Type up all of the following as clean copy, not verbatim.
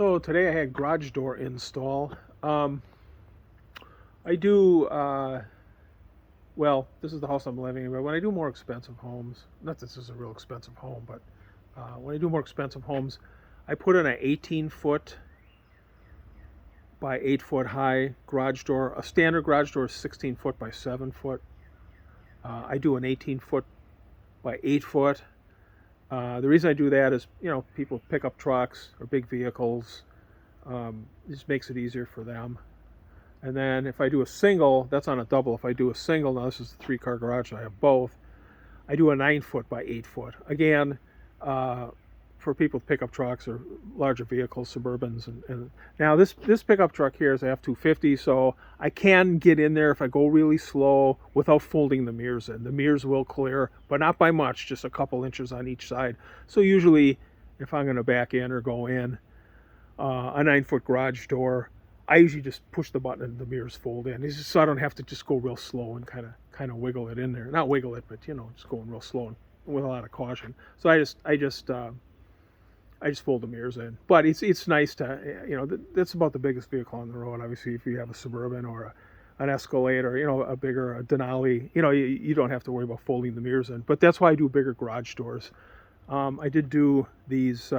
So today I had garage door install. I do, well, this is the house I'm living in, but when I do more expensive homes, not that this is a real expensive home, but when I do more expensive homes, I put in an 18-foot by 8-foot high garage door. A standard garage door is 16 foot by 7 foot. I do an 18-foot by 8 foot. The reason I do that is, people pick up trucks or big vehicles. It just makes it easier for them. And then if I do a single, that's on a double. If I do a single, now this is a 3-car garage, I have both. I do a 9-foot by 8 foot. Again, for people to pick up trucks or larger vehicles, Suburbans. And now this pickup truck here is a F-250, so I can get in there if I go really slow without folding the mirrors in. The mirrors will clear, but not by much, just a couple inches on each side. So usually, if I'm going to back in or go in, a 9-foot garage door, I usually just push the button and the mirrors fold in. It's just so I don't have to just go real slow and kind of wiggle it in there. Not wiggle it, but just going real slow and with a lot of caution. So I just fold the mirrors in. But it's nice to that's about the biggest vehicle on the road. Obviously, if you have a Suburban or an Escalade or a bigger Denali, you don't have to worry about folding the mirrors in. But that's why I do bigger garage doors. I did do these.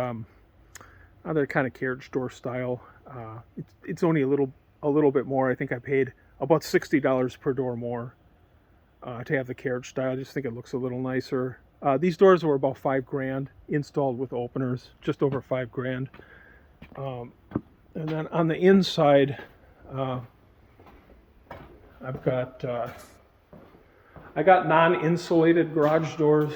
They're kind of carriage door style. It's only a little bit more. I think I paid about $60 per door more to have the carriage style. I just think it looks a little nicer. These doors were about $5,000 installed with openers, just over $5,000. And then on the inside, I got non-insulated garage doors.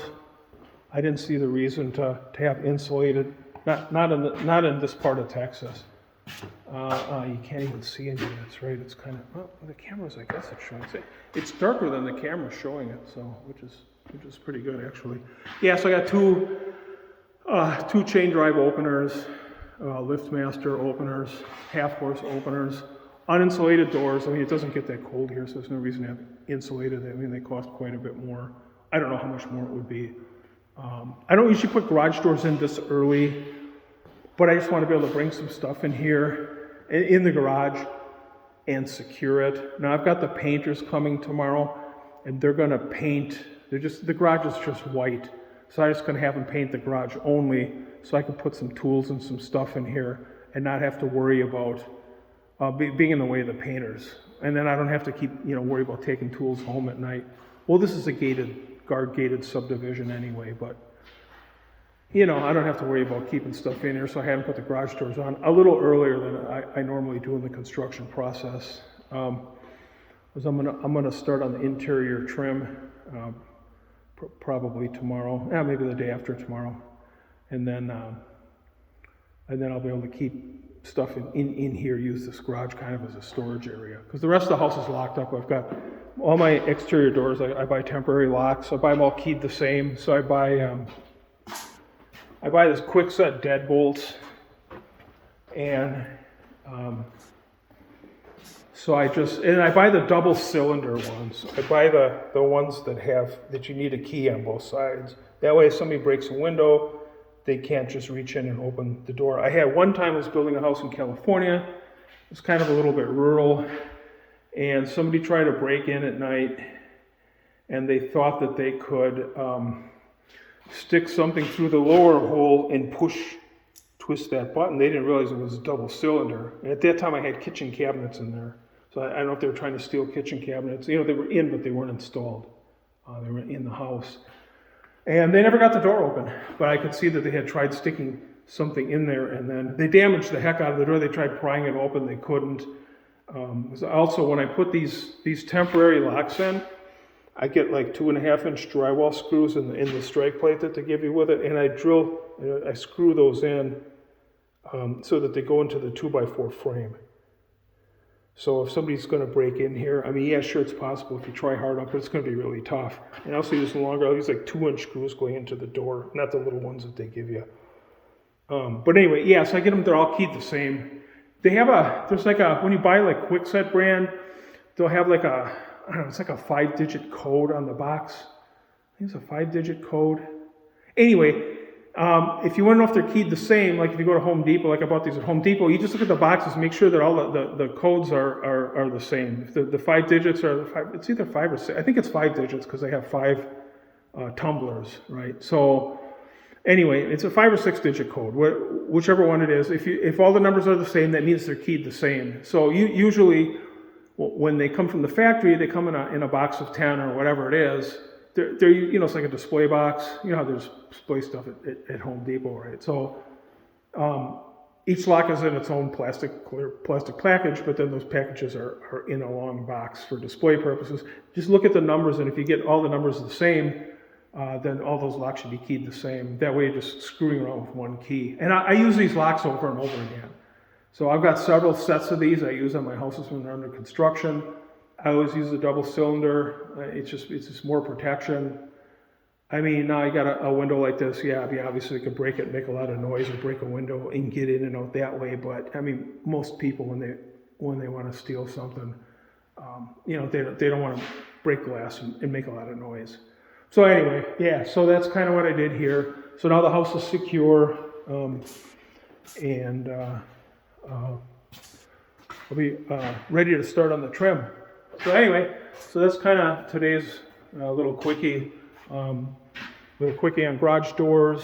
I didn't see the reason to have insulated. Not in this part of Texas. You can't even see any of it. That's right. It's kind of the cameras. I guess it's showing. It's darker than the camera showing it, so which is pretty good actually. Yeah. So I got two chain drive openers, LiftMaster openers, half horse openers, uninsulated doors. I mean, it doesn't get that cold here, so there's no reason to have insulated. I mean, they cost quite a bit more. I don't know how much more it would be. I don't usually put garage doors in this early, but I just want to be able to bring some stuff in here, in the garage, and secure it. Now I've got the painters coming tomorrow, and they're going to paint. The garage is just white, so I'm just going to have them paint the garage only, so I can put some tools and some stuff in here, and not have to worry about being in the way of the painters. And then I don't have to keep worry about taking tools home at night. Well, this is a guard-gated subdivision anyway, but I don't have to worry about keeping stuff in here, so I haven't put the garage doors on a little earlier than I normally do in the construction process. Because I'm gonna start on the interior trim probably tomorrow, maybe the day after tomorrow, and then I'll be able to keep stuff in here, use this garage kind of as a storage area. Because the rest of the house is locked up. I've got all my exterior doors. I buy temporary locks. I buy them all keyed the same. So I buy this Kwikset deadbolts, and I buy the double cylinder ones. I buy the ones that you need a key on both sides. That way, if somebody breaks a window, they can't just reach in and open the door. I had one time I was building a house in California. It was kind of a little bit rural, and somebody tried to break in at night, and they thought that they could stick something through the lower hole and twist that button. They didn't realize it was a double cylinder. And at that time I had kitchen cabinets in there. So I don't know if they were trying to steal kitchen cabinets. They were in, but they weren't installed. They were in the house. And they never got the door open. But I could see that they had tried sticking something in there, and then they damaged the heck out of the door. They tried prying it open. They couldn't. Also, when I put these temporary locks in, I get like 2.5-inch drywall screws in the strike plate that they give you with it, and I screw those in so that they go into the 2x4 frame. So if somebody's going to break in here, I mean, yeah, sure, it's possible if you try hard enough, but it's going to be really tough. And I also use I'll use like 2-inch screws going into the door, not the little ones that they give you. But anyway, yeah, so I get them, they're all keyed the same. They have when you buy like Kwikset brand, they'll have like it's like a 5-digit code on the box. I think it's a 5-digit code. Anyway, If you want to know if they're keyed the same, like if you go to Home Depot, like I bought these at Home Depot, you just look at the boxes, make sure that all the codes are the same. If the 5 digits are it's either 5 or 6. I think it's 5 digits because they have 5 tumblers, right? So anyway, it's a 5 or 6 digit code, whichever one it is. If all the numbers are the same, that means they're keyed the same. So usually when they come from the factory, they come in a box of 10 or whatever it is. They're it's like a display box. You know how there's display stuff at Home Depot, right? So each lock is in its own clear plastic package, but then those packages are in a long box for display purposes. Just look at the numbers, and if you get all the numbers the same, then all those locks should be keyed the same. That way you're just screwing around with one key. And I use these locks over and over again. So I've got several sets of these I use on my houses when they're under construction. I always use a double cylinder. It's just more protection. I mean, now I got a window like this. Yeah, obviously you could break it and make a lot of noise, or break a window and get in and out that way. But I mean, most people when they want to steal something, they don't want to break glass and make a lot of noise. So anyway, yeah. So that's kind of what I did here. So now the house is secure, and I'll be ready to start on the trim. So anyway, so that's kind of today's little quickie on garage doors.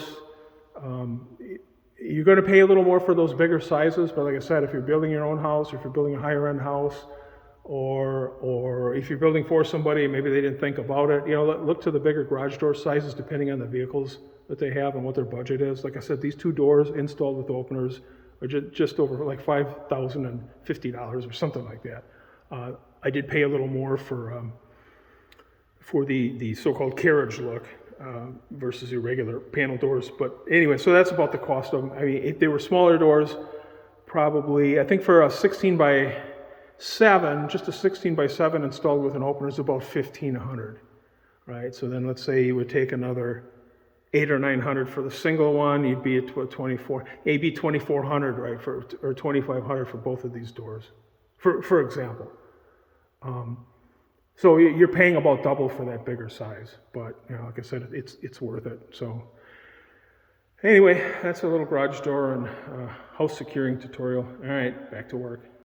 You're going to pay a little more for those bigger sizes, but like I said, if you're building your own house, or if you're building a higher end house, or if you're building for somebody, maybe they didn't think about it, look to the bigger garage door sizes depending on the vehicles that they have and what their budget is. Like I said, these 2 doors installed with openers are just over like $5,050 or something like that. I did pay a little more for the so-called carriage look versus your regular panel doors. But anyway, so that's about the cost of them. I mean, if they were smaller doors, probably, I think for a 16 by 7, just a 16 by 7 installed with an opener is about $1,500, right? So then let's say you would take another $800 or $900 for the single one, you'd be at maybe $2,400, right, or $2,500 for both of these doors, for example. So you're paying about double for that bigger size, but like I said, it's worth it. So anyway, that's a little garage door and house securing tutorial. All right, back to work.